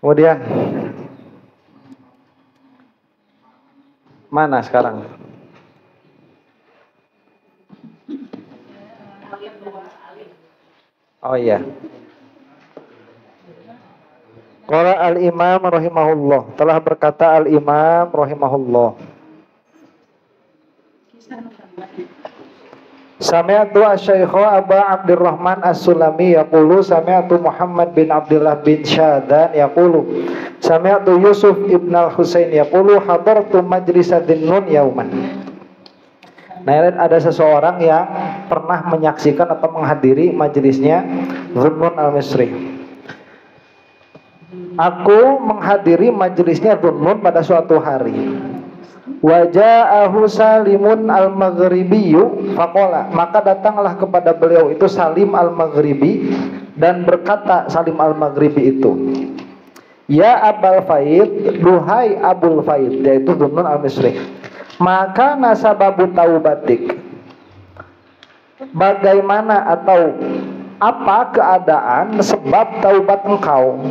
Kemudian mana sekarang? Oh iya. Qala al-Imam rahimahullah, telah berkata al-Imam rahimahullah. Sami'tu asy-Syaikh Abu Abdurrahman As-Sulami yaqulu sami'tu Muhammad bin Abdullah bin Syadan yaqulu sami'tu Yusuf ibn al-Husain yaqulu hadartu majlis Dhinnun yauman. Nah, ada seseorang yang pernah menyaksikan atau menghadiri majelisnya Dhinnun al-Misri. Aku menghadiri majelisnya Dhinnun pada suatu hari. Waja'ahu Salimun al-Maghribiyyu faqala, maka datanglah kepada beliau itu Salim al-Maghribi dan berkata Salim al-Maghribi itu, ya Abul Faid, duhai Abul Faid, yaitu Dhinnun al-Misri, maka nasababu taubatik, bagaimana atau apa keadaan sebab taubat engkau.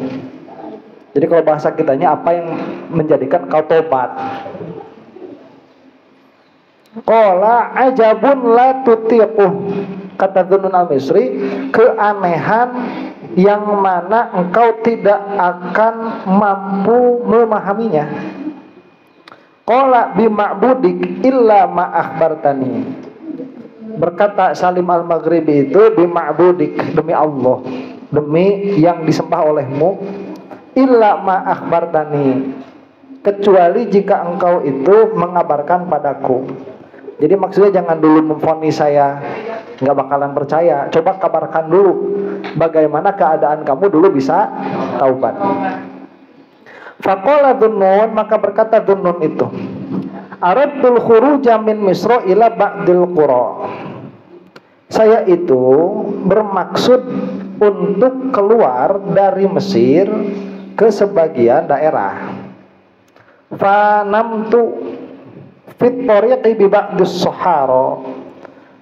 Jadi kalau bahasa kitanya, apa yang menjadikan kau taubat. Qala ajabun la tutiquh, kata Dhinnun al-Misri, keanehan yang mana engkau tidak akan mampu memahaminya. Qala bima'budik illa ma akhbartani, berkata Salim al-Maghribi itu, bima'budik, demi Allah, demi yang disembah olehmu, illa ma akhbartani, kecuali jika engkau itu mengabarkan padaku. Jadi maksudnya jangan dulu memvonis saya nggak bakalan percaya, coba kabarkan dulu bagaimana keadaan kamu dulu bisa taubat. Faqala Dhinnun, maka berkata Dhinnun itu, aradtul khuruja min Misra ila ba'dil qura, saya itu bermaksud untuk keluar dari Mesir ke sebagian daerah. Fa namtu fit tariqi bi ba'dus sahara,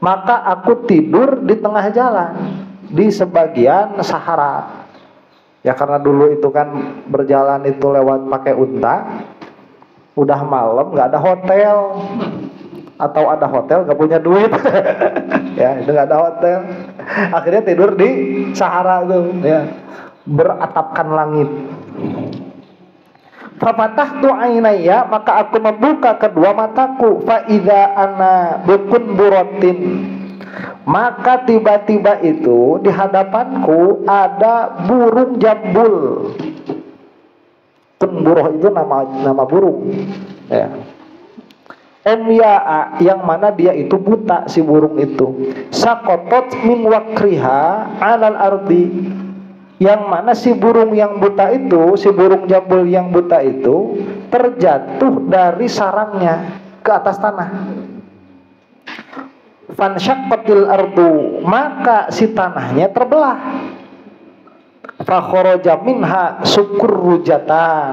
maka aku tidur di tengah jalan di sebagian Sahara. Ya karena dulu itu kan berjalan itu lewat pakai unta, udah malam nggak ada hotel, atau ada hotel nggak punya duit ya itu nggak ada hotel, akhirnya tidur di Sahara tuh ya, beratapkan langit. Fafatahtu ainaya, maka aku membuka kedua mataku, fa idza ana biqunburatin, maka tiba-tiba itu di hadapanku ada burung jambul. Kunburoh itu nama burung ya. Umya'a, yang mana dia itu buta, si burung itu. Sakotot min wakriha alal ardi, yang mana si burung yang buta itu, si burung jambul yang buta itu terjatuh dari sarangnya ke atas tanah. Fansyaqqatil ardu, maka si tanahnya terbelah. Fakharaja minha sukurrujatan,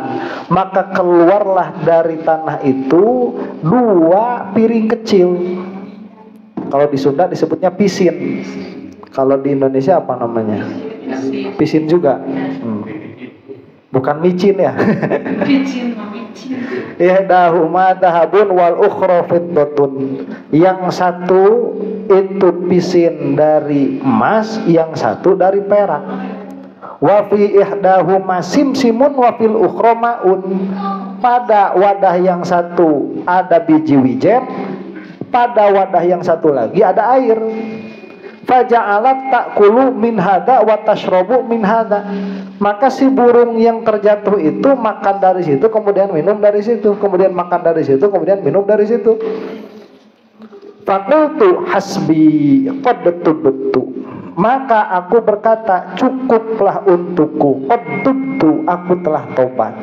maka keluarlah dari tanah itu dua piring kecil. Kalau di Sunda disebutnya pisin. Kalau di Indonesia apa namanya? Pisin juga. Bukan micin ya. Ihdahuma dahabun wal ukhra fiddatun. Yang satu itu pisin dari emas, yang satu dari perak. Wa fi ihdahuma simsimun wa fil ukhra maun. Pada wadah yang satu ada biji wijen, pada wadah yang satu lagi ada air. Faja'alat ta'kulu min hada wa tashrabu min hada, maka si burung yang terjatuh itu makan dari situ, kemudian minum dari situ, kemudian makan dari situ, kemudian minum dari situ. Faqultu hasbi qad tubtu, maka aku berkata cukuplah untukku, qad tubtu, aku telah taubat.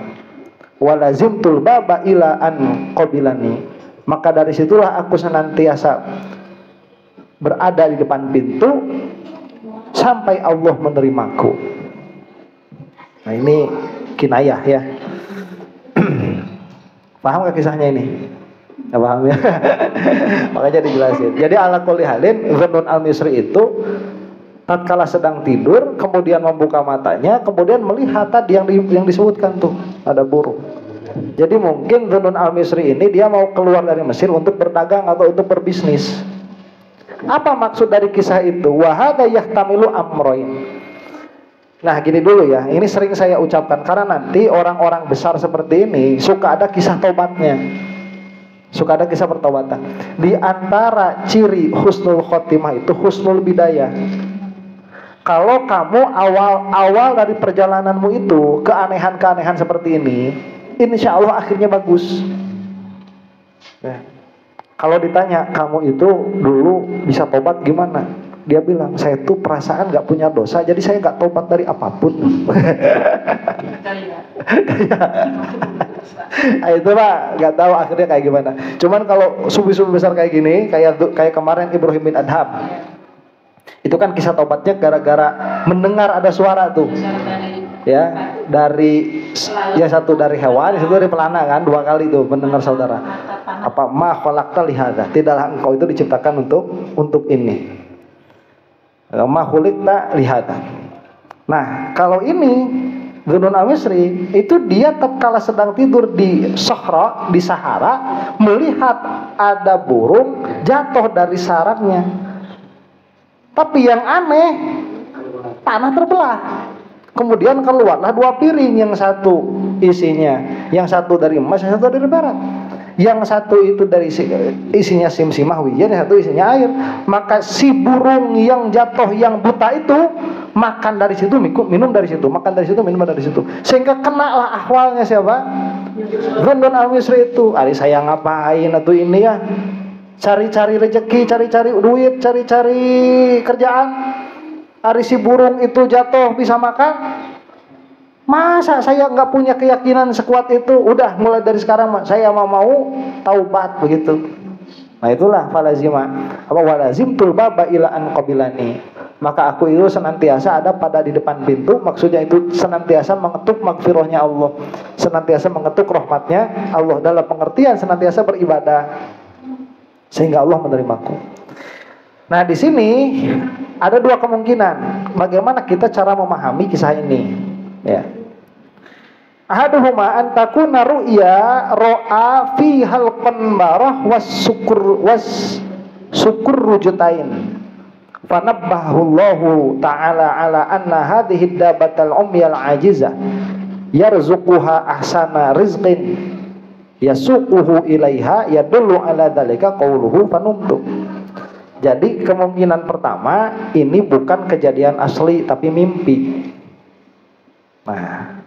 Walazimtul baba ila an qabilani, maka dari situlah aku senantiasa berada di depan pintu sampai Allah menerimaku. Nah ini kinayah ya. Paham gak kisahnya ini? Gak paham ya? Makanya dijelasin. Jadi ala kulli halin Dhinnun al-Misri itu tatkala sedang tidur, kemudian membuka matanya, kemudian melihat tadi yang disebutkan tuh, ada burung. Jadi mungkin Dhunnun al-Misri ini dia mau keluar dari Mesir untuk berdagang atau untuk berbisnis. Apa maksud dari kisah itu? Wa hadza yahtamilu amrayn. Nah gini dulu ya, ini sering saya ucapkan karena nanti orang-orang besar seperti ini suka ada kisah tobatnya, suka ada kisah pertobatan. Di antara ciri husnul khotimah itu husnul bidayah. Kalau kamu awal dari perjalananmu itu keanehan-keanehan seperti ini, insya Allah akhirnya bagus. Ya. Kalau ditanya kamu itu dulu bisa tobat gimana? Dia bilang, saya tuh perasaan gak punya dosa, jadi saya gak tobat dari apapun. Nah, itu Pak, gak tahu akhirnya kayak gimana. Cuman kalau sufi-sufi besar kayak gini, kayak kemarin Ibrahim bin Adham, itu kan kisah tobatnya gara-gara mendengar ada suara tuh, ya dari ya satu dari hewan, satu dari pelana kan, 2 kali tuh mendengar saudara. Apa ma khalaqta lihadza, tidaklah engkau itu diciptakan untuk ini. Ma khuliqta lihadza. Nah, kalau ini Dhunnun al-Misri itu dia tatkala sedang tidur di Sahara, di Sahara, melihat ada burung jatuh dari sarangnya. Tapi yang aneh, tanah terbelah. Kemudian keluarlah 2 piring, yang satu isinya, yang satu dari emas, yang satu dari perak. Yang satu itu dari isinya simsimah wijen, yang satu isinya air. Maka si burung yang jatuh yang buta itu makan dari situ, minum dari situ, makan dari situ, minum dari situ. Sehingga kenalah ahwalnya siapa? Dhunnun al-Misri itu. Ari saya ngapain atau ini ya? Cari-cari rezeki, cari-cari duit, cari-cari kerjaan. Ari si burung itu jatuh bisa makan. Masa saya nggak punya keyakinan sekuat itu? Udah mulai dari sekarang saya mau taubat begitu. Nah itulah falazima walazimtul baba ila an qabilani. Maka aku itu senantiasa ada pada di depan pintu. Maksudnya itu senantiasa mengetuk magfirahnya Allah, senantiasa mengetuk rahmatnya Allah, dalam pengertian senantiasa beribadah sehingga Allah menerimaku. Nah di sini ada 2 kemungkinan bagaimana kita cara memahami kisah ini. Ya. Ahaduhuma an takuna ru'ya ra'a fi halqan barah was sukur rujutain. Fanabbahu Allahu ta'ala ala anna hadhihi dabatal umyal ajizah yarzuquha ahsana rizqin yasuquhu ilaiha yadullu ala dzalika qauluhu fanumtu. Jadi kemungkinan pertama ini bukan kejadian asli tapi mimpi. Nah,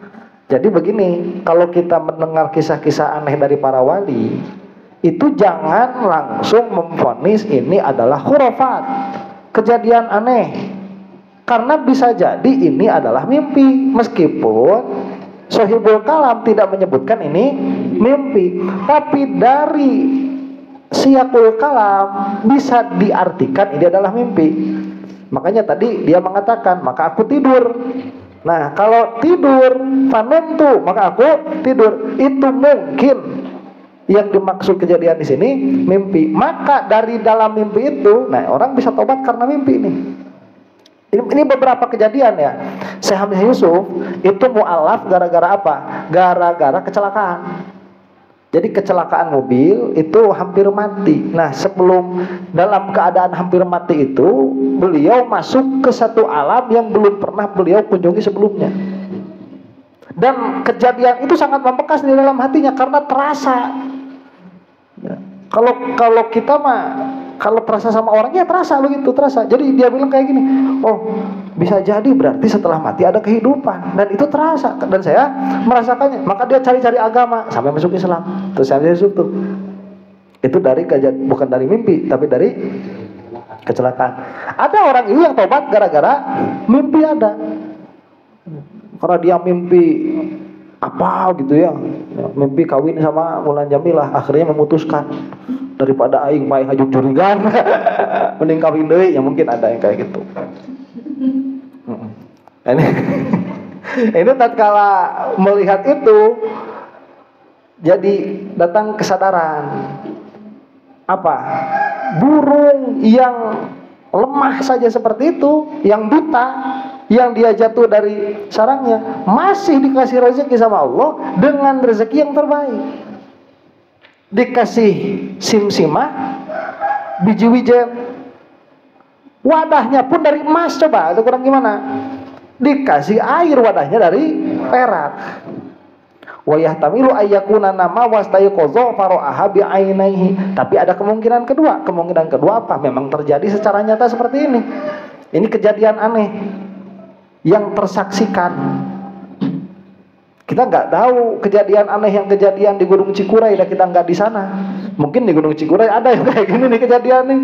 jadi begini, kalau kita mendengar kisah-kisah aneh dari para wali, itu jangan langsung memvonis ini adalah khurafat, kejadian aneh. Karena bisa jadi ini adalah mimpi, meskipun Sohibul Kalam tidak menyebutkan ini mimpi, tapi dari Siyakul Kalam bisa diartikan ini adalah mimpi. Makanya tadi dia mengatakan, maka aku tidur. Nah, kalau tidur fanumtu, maka aku tidur. Itu mungkin yang dimaksud kejadian di sini mimpi. Maka dari dalam mimpi itu, nah orang bisa tobat karena mimpi ini. Ini beberapa kejadian ya. Syekh Hamzah Yusuf itu mu'alaf gara-gara apa? Gara-gara kecelakaan. Jadi kecelakaan mobil itu hampir mati. Nah sebelum dalam keadaan hampir mati itu, beliau masuk ke satu alam yang belum pernah beliau kunjungi sebelumnya. Dan kejadian itu sangat membekas di dalam hatinya karena terasa. Kalau kita mah kalau terasa sama orangnya terasa begitu, terasa. Jadi dia bilang kayak gini, oh bisa jadi berarti setelah mati ada kehidupan, dan itu terasa, dan saya merasakannya. Maka dia cari-cari agama sampai masuk Islam. Terus saya Yusuf tuh itu dari bukan dari mimpi tapi dari kecelakaan. Ada orang ini yang tobat gara-gara mimpi ada, karena dia mimpi apa gitu ya, mimpi kawin sama Mulan Jamilah, akhirnya memutuskan daripada aing bae hajuk jurigan mending kawin deui, ya mungkin ada yang kayak gitu. Ini tatkala melihat itu jadi datang kesadaran apa? Burung yang lemah saja seperti itu, yang buta, yang dia jatuh dari sarangnya, masih dikasih rezeki sama Allah dengan rezeki yang terbaik. Dikasih simsimah, biji wijen, wadahnya pun dari emas. Coba itu kurang gimana? Dikasih air, wadahnya dari perak. Wa yahtamilu ayyakuna nama wastayqadha fara'aha bi'ainaihi. Tapi ada kemungkinan kedua. Kemungkinan kedua apa? Memang terjadi secara nyata seperti ini. Ini kejadian aneh yang tersaksikan. Kita nggak tahu kejadian aneh yang kejadian di Gunung Cikuray, dan kita nggak di sana. Mungkin di Gunung Cikuray ada yang kayak gini nih kejadian nih.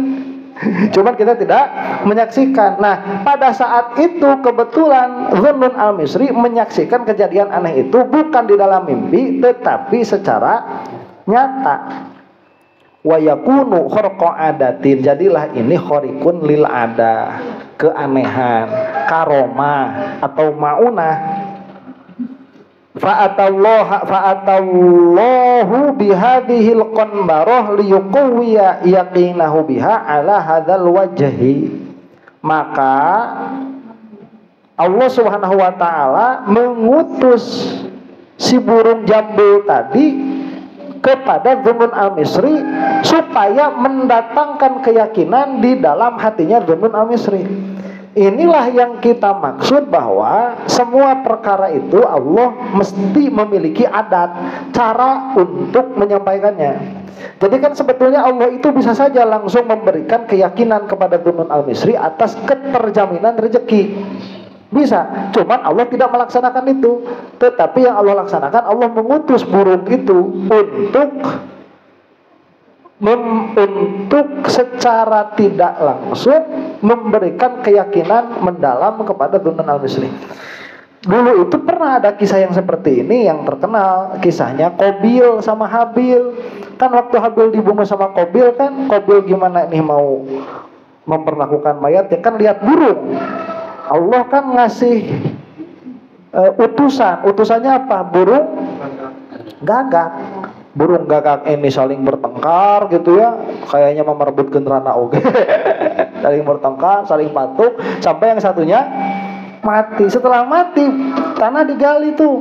Cuman kita tidak menyaksikan. Nah, pada saat itu kebetulan Dhunnun al-Misri menyaksikan kejadian aneh itu bukan di dalam mimpi, tetapi secara nyata. Wa yakunu kharqa adatin, jadilah ini khariqun lil ada, keanehan, karomah atau maunah. Fa'atallahu bihadhil qanbarah liyuqawwiya yaqinahu biha ala hadzal wajhi. Maka Allah Subhanahu wa taala mengutus si burung jambul tadi kepada Dhunnun al-Misri supaya mendatangkan keyakinan di dalam hatinya Dhunnun al-Misri. Inilah yang kita maksud bahwa semua perkara itu Allah mesti memiliki adat, cara untuk menyampaikannya. Jadi kan sebetulnya Allah itu bisa saja langsung memberikan keyakinan kepada Dhunnun al-Misri atas keterjaminan rezeki. Bisa, cuman Allah tidak melaksanakan itu. Tetapi yang Allah laksanakan, Allah mengutus burung itu untuk secara tidak langsung memberikan keyakinan mendalam kepada Dhunnun al-Misri. Dulu itu pernah ada kisah yang seperti ini yang terkenal, kisahnya Qabil sama Habil. Kan waktu Habil dibunuh sama Qabil, kan Qabil gimana nih mau memperlakukan mayat, ya kan lihat burung. Allah kan ngasih utusannya apa? Burung gagak. Burung gagak ini saling bertengkar gitu ya, kayaknya memerebutkan rana oge. Saling bertengkar, saling patuk, sampai yang satunya mati. Setelah mati, tanah digali tuh,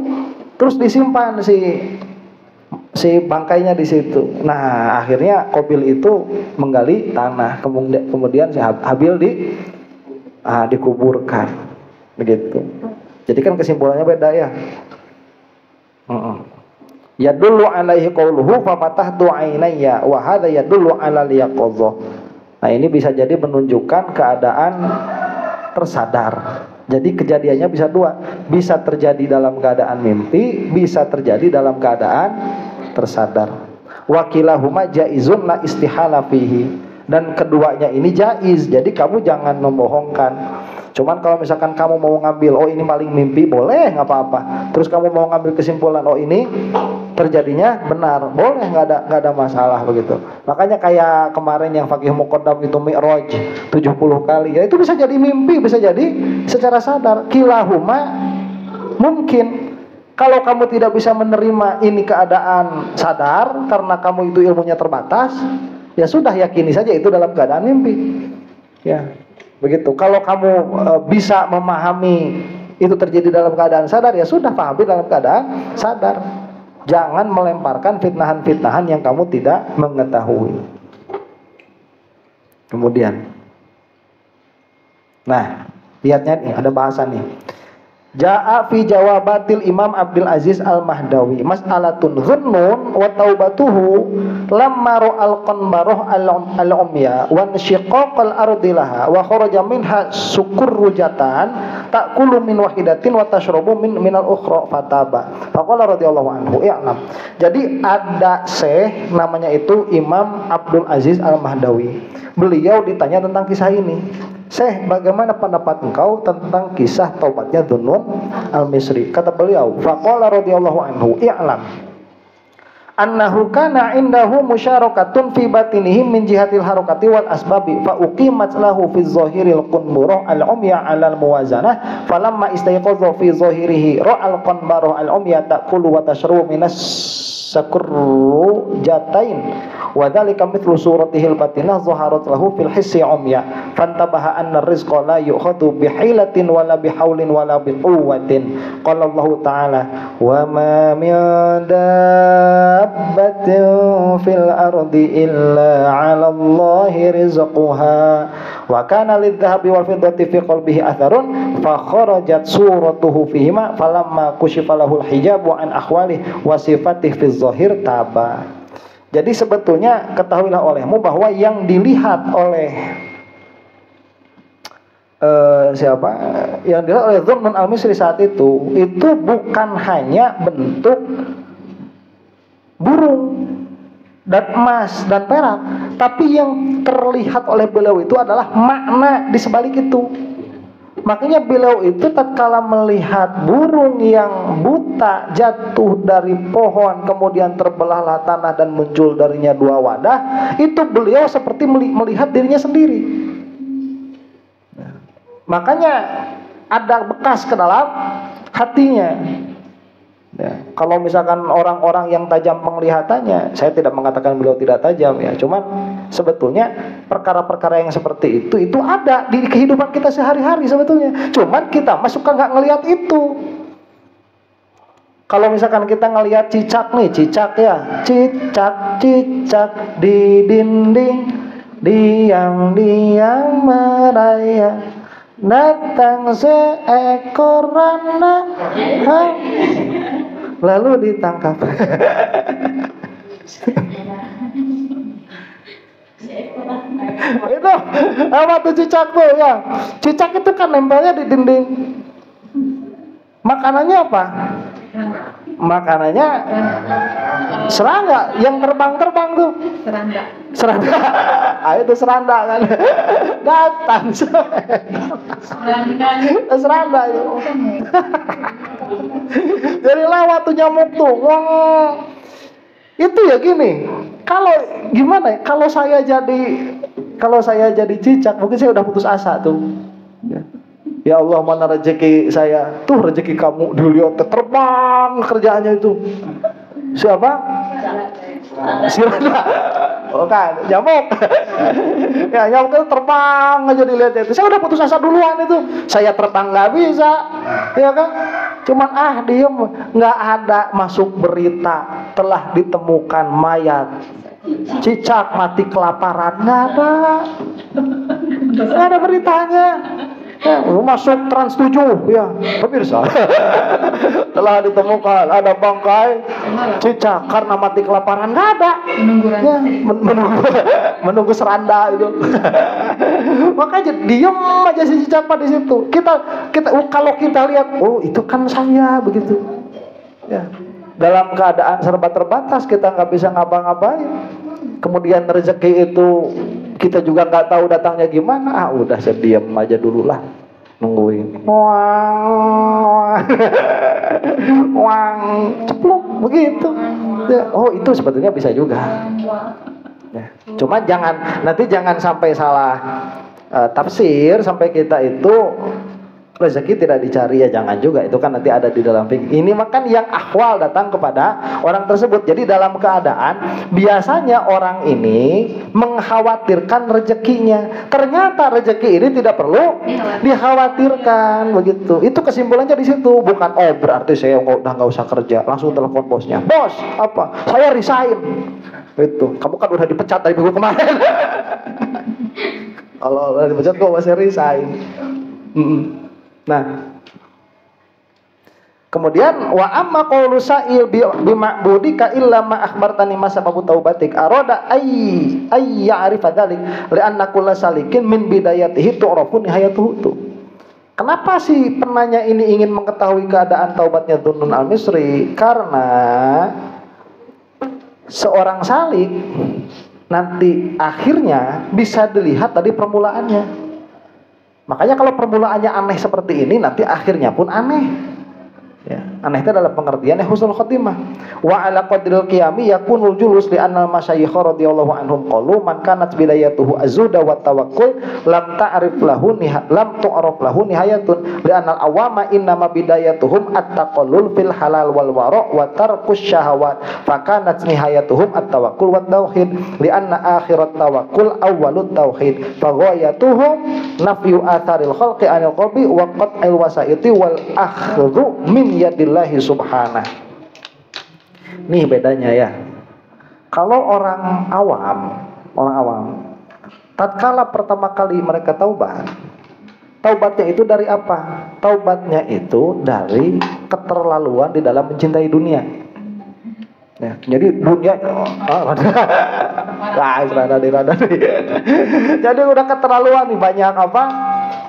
terus disimpan si bangkainya di situ. Nah, akhirnya Qabil itu menggali tanah, kemudian si Habil dikuburkan, begitu. Jadi kan kesimpulannya beda ya. Yadullu alaihi qauluhu fa fatahtu ainayya wa hadza yadullu ala liyaqadha. Nah, ini bisa jadi menunjukkan keadaan tersadar. Jadi kejadiannya bisa dua, bisa terjadi dalam keadaan mimpi, bisa terjadi dalam keadaan tersadar. Wa kilahuma jaizun la istihala fihi. Dan keduanya ini jaiz, jadi kamu jangan membohongkan. Cuman kalau misalkan kamu mau ngambil, oh ini maling mimpi, boleh, nggak apa-apa. Terus kamu mau ngambil kesimpulan, oh ini terjadinya benar, boleh, nggak ada masalah begitu. Makanya kayak kemarin yang Faqih Muqaddam itu Mi'raj 70 kali, ya itu bisa jadi mimpi, bisa jadi secara sadar. Kilahuma mungkin. Kalau kamu tidak bisa menerima ini keadaan sadar karena kamu itu ilmunya terbatas, ya sudah, yakini saja itu dalam keadaan mimpi. Ya, begitu. Kalau kamu bisa memahami itu terjadi dalam keadaan sadar, ya sudah, pahami dalam keadaan sadar. Jangan melemparkan fitnahan-fitnahan yang kamu tidak mengetahui. Kemudian, nah, lihatnya nih, ada bahasan nih. Ja'a fi jawabatil Imam Abdul Aziz Al-Mahdawi mas'alatun dhunnun wa taubatuhu lamma ra'al qanbarah al-umya wa insyiqaqal ardi laha wa kharaja minha sukurrujatan ta'kulu min wahidatin wa tashrabu min al-ukhra fataba. Faqala radhiyallahu anhu i'lam. Jadi ada syekh namanya itu Imam Abdul Aziz Al-Mahdawi. Beliau ditanya tentang kisah ini. Syekh, bagaimana pendapat engkau tentang kisah taubatnya Dhunnun al-Misri? Kata beliau, faqala radhiyallahu anhu, i'lam annahu kana indahu musyarakatun fi batinihi min jihatil harakati wal asbabi fa uqimat lahu fi zahiril qunburah al-umya 'ala al-muwazanah falamma istayqadha fi zahirihi ra'al qunburah al-umya ta'kulu wa tashrabu minas sakurru jatain wa dzalika mithlu suratihil batinah zaharat lahu fil hissi umya fantabaha anna rizqa la yu'khadhu bihilatin wala bihaulin wala biquwwatin. Qala Allah Ta'ala wa ma min dabbatin fil ardi illa 'ala Allahi rizquha wa kana lidh-dhahabi wal fiddati fi qalbihi atharun fa kharajat suratuhu fihima falamma kushifa lahul hijabu an akhwalihi wa sifatihi fi zahir taba. Jadi sebetulnya ketahuilah olehmu bahwa yang dilihat oleh yang dilihat oleh Dhunnun al-Misri saat itu bukan hanya bentuk burung dan emas dan perak, tapi yang terlihat oleh beliau itu adalah makna di sebalik itu. Makanya beliau itu tatkala melihat burung yang buta jatuh dari pohon, kemudian terbelahlah tanah dan muncul darinya dua wadah, itu beliau seperti melihat dirinya sendiri. Makanya ada bekas ke dalam hatinya. Ya, kalau misalkan orang-orang yang tajam penglihatannya, saya tidak mengatakan beliau tidak tajam ya, cuman sebetulnya perkara-perkara yang seperti itu ada di kehidupan kita sehari-hari sebetulnya. Cuman kita suka nggak ngelihat itu. Kalau misalkan kita ngelihat cicak ya, cicak di dinding, diam-diam merayap. Datang seekor anak lalu ditangkap. Itu apa tuh cicak tuh ya? Cicak itu kan nempelnya di dinding. Makanannya apa? Makanannya serangga yang terbang tuh. Serangga. Ah, itu serangga kan. Datang serangga itu. Jadi lewat tuh nyamuk tuh. Wah. Itu ya gini. Kalau gimana ya? Kalau saya jadi cicak, mungkin saya udah putus asa tuh. Ya Allah, mana rezeki saya? Tuh rezeki kamu dilihat terbang kerjaannya itu. Siapa? Sirana. Oh kan, nyamuk. Ya, nyamuk itu terbang aja dilihat itu. Saya udah putus asa duluan itu. Saya terbang nggak bisa, ya kan? Cuman diem, nggak ada masuk berita telah ditemukan mayat cicak mati kelaparan, nggak ada beritanya. Masuk Trans 7 ya, pemirsa. Telah ditemukan ada bangkai cicak karena mati kelaparan, nggak ada. Ya, menunggu seranda itu. Makanya diem aja si cicak pada situ. Kita kalau kita lihat, oh itu kan saya begitu. Ya. Dalam keadaan serba terbatas, kita nggak bisa ngapa-ngapain. Kemudian rezeki itu kita juga nggak tahu datangnya gimana. Udah saya diam aja dulu lah, nungguin. Wang, ceplok begitu. Ya, oh itu sebetulnya bisa juga. Ya. Cuma jangan sampai salah tafsir sampai kita itu rezeki tidak dicari, ya jangan juga. Itu kan nanti ada di dalam fikih. Ini makan yang ahwal datang kepada orang tersebut. Jadi dalam keadaan biasanya orang ini mengkhawatirkan rezekinya. Ternyata rezeki ini tidak perlu dikhawatirkan begitu. Itu kesimpulannya di situ. Bukan berarti saya udah nggak usah kerja, langsung telepon bosnya. Bos, apa? Saya resign. Itu. Kamu kan udah dipecat dari minggu kemarin. Kalau udah dipecat kok masih resign. Nah, kemudian wa amma qawlu sa'il bi ma'budika illa ma akhbartani ma sababu taubatik arada ay ya'rifa dzalik li'anna kulla salikin min bidayatihi tu'rafu nihayatuhu. Kenapa si penanya ini ingin mengetahui keadaan taubatnya Dhunnun al-Misri? Karena seorang salik nanti akhirnya bisa dilihat tadi permulaannya. Makanya kalau permulaannya aneh seperti ini, nanti akhirnya pun aneh. Ya, aneh itu dalam pengertian husnul khotimah. Wa ala qadril qiyami yakunul julus li annal masyayikh radhiyallahu anhum qalu man kanat bidayatuhu azuda wa tawakkul lam ta'rif lahu lam tu'raf lahu nihayatun li annal awama innama bidayatuhum at-taqallul fil halal wal wara' wa tarkus syahawat fa kanat nihayatuhum at-tawakkul wat tauhid li anna akhirat tawakkul awwalut tauhid fa ghayatuhum nafyu atharil khalqi anil qalbi wa qat'il wasaiti wal akhdhu min yadillahi subhanah. Nih bedanya ya. Kalau orang awam, tatkala pertama kali mereka taubatnya itu dari apa? Taubatnya itu dari keterlaluan di dalam mencintai dunia. Ya, jadi dunia jadi udah keterlaluan nih,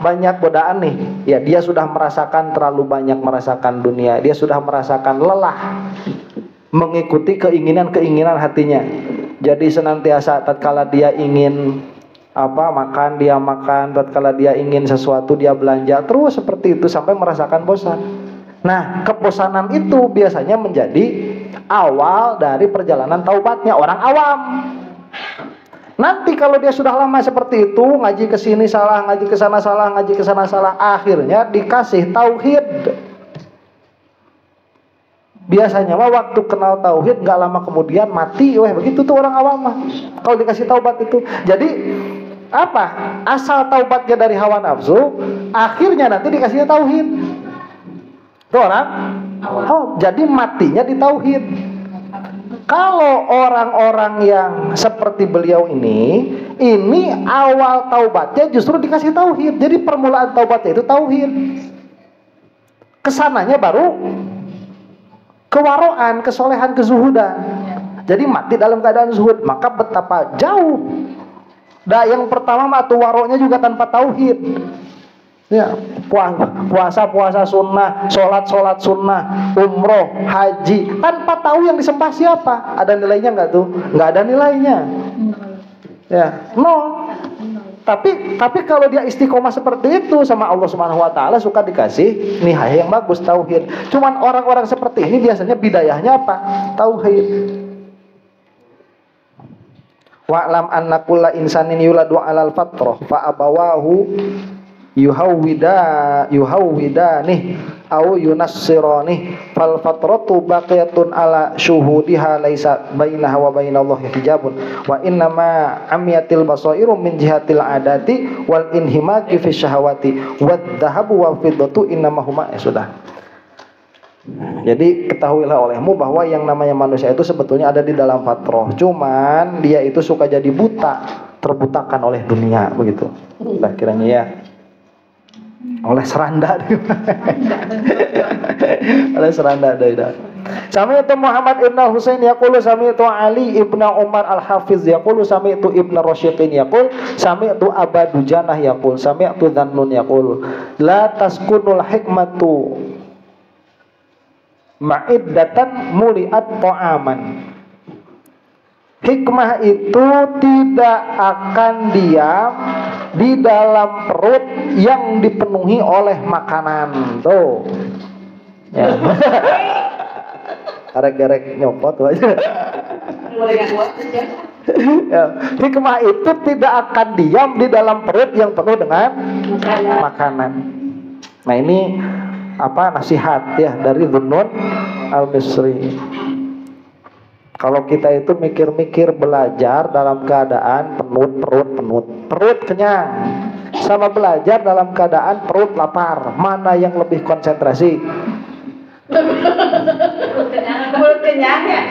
banyak godaan nih. Ya, dia sudah merasakan terlalu banyak merasakan dunia. Dia sudah merasakan lelah mengikuti keinginan hatinya. Jadi senantiasa tatkala dia ingin makan, dia makan, tatkala dia ingin sesuatu dia belanja, terus seperti itu sampai merasakan bosan. Nah, kebosanan itu biasanya menjadi awal dari perjalanan taubatnya orang awam. Nanti kalau dia sudah lama seperti itu, ngaji ke sini salah, ngaji ke sana salah, ngaji ke sana salah, akhirnya dikasih tauhid. Biasanya mah waktu kenal tauhid nggak lama kemudian mati, begitu tuh orang awam mah. Kalau dikasih taubat itu, jadi asal taubatnya dari hawa nafsu, akhirnya nanti dikasihnya tauhid. Itu orang jadi matinya di tauhid. Kalau orang-orang yang seperti beliau ini awal taubatnya justru dikasih tauhid. Jadi permulaan taubatnya itu tauhid. Kesananya baru kewaroan, kesolehan, kezuhudan. Jadi mati dalam keadaan zuhud. Maka betapa jauh. Yang pertama matu waronya juga tanpa tauhid. Ya, puasa sunnah, sholat sunnah, umroh, haji, tanpa tahu yang disembah siapa. Ada nilainya nggak tuh? Nggak ada nilainya. Ya, no. Tapi kalau dia istiqomah seperti itu sama Allah Subhanahu Wa Taala, suka dikasih nihaya yang bagus, tauhid. Cuman orang-orang seperti ini biasanya bidayahnya apa? Tauhid. Wa'lam anna kulla insanin yuladu 'alal fatrah fa abawahu yuhawwidani au yunassirani fal fatratu baqiyatun ala syuhudiha laisa bainaha wa bainallahi hijabun wa innama amiyatil basairu min jihatil adati wal inhimaki fi syahawati wad dhahabu wal fiddatu innama huma sudah. Jadi ketahuilah olehmu bahwa yang namanya manusia itu sebetulnya ada di dalam fatrah, cuman dia itu suka jadi buta, terbutakan oleh dunia begitu. Nah, kiranya ya oleh seranda oleh seranda dah. Sami itu Muhammad ibn Husain yaqulu sami itu Ali ibn Umar al-Hafiz yaqulu sami itu Ibn Rasyiqin yaqul sami itu Aba Dujanah yaqul sami itu Dhannun yaqul la taskunul hikmatu ma'iddatan muliat ta'aman. Hikmah itu tidak akan diam di dalam perut yang dipenuhi oleh makanan. Tuh. Ya. Arek-arek nyopot aja. Ya. Hikmah itu tidak akan diam di dalam perut yang penuh dengan makanan. Nah, ini nasihat ya dari Dhunnun al-Misri. Kalau kita itu mikir-mikir belajar dalam keadaan perut kenyang, sama belajar dalam keadaan perut lapar, mana yang lebih konsentrasi? Perut kenyang ya.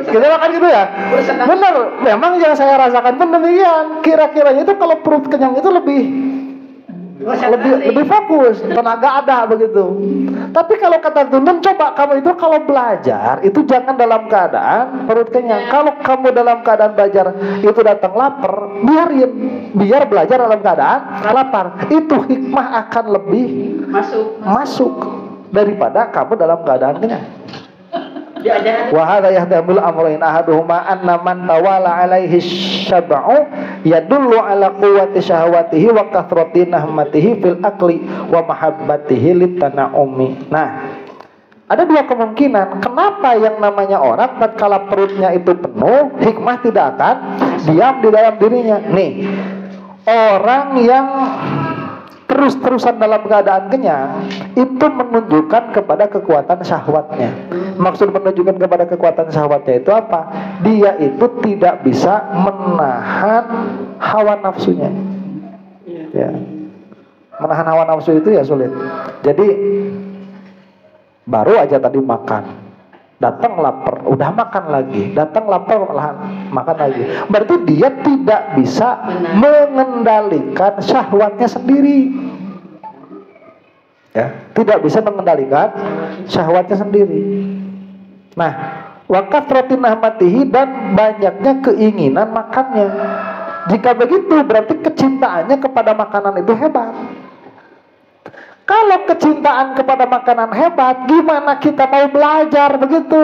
Kita makan gitu ya. Benar, memang yang saya rasakan pun demikian. Kira-kiranya itu kalau perut kenyang itu lebih fokus, tenaga ada begitu. Tapi kalau kata Dhunnun, coba kamu itu kalau belajar itu jangan dalam keadaan perut kenyang. Kalau kamu dalam keadaan belajar itu datang lapar, biar belajar dalam keadaan lapar. Itu hikmah akan lebih masuk daripada kamu dalam keadaan kenyang. Wa hadza yahdamul amrayn ahaduhuma anna man tawala alaihi syab'u yadullu ala quwwati syahwatihi wa kathrati nahmatihi fil akli wa mahabbatihi litana'umi. Nah, Ada dua kemungkinan. Kenapa yang namanya orang tatkala perutnya itu penuh, hikmah tidak akan diam di dalam dirinya. Nih, orang yang terus-terusan dalam keadaan kenyang itu menunjukkan kepada kekuatan syahwatnya. Maksud menunjukkan kepada kekuatan syahwatnya itu apa? Dia itu tidak bisa menahan hawa nafsunya. Ya. Menahan hawa nafsu itu ya sulit. Jadi baru aja tadi makan, datang lapar, udah makan lagi, datang lapar, makan lagi. Berarti dia tidak bisa mengendalikan syahwatnya sendiri. Ya, tidak bisa mengendalikan syahwatnya sendiri. Nah, wakathratin nahmatihi, dan banyaknya keinginan makannya. Jika begitu berarti kecintaannya kepada makanan itu hebat. Kalau kecintaan kepada makanan hebat, gimana kita mau belajar begitu?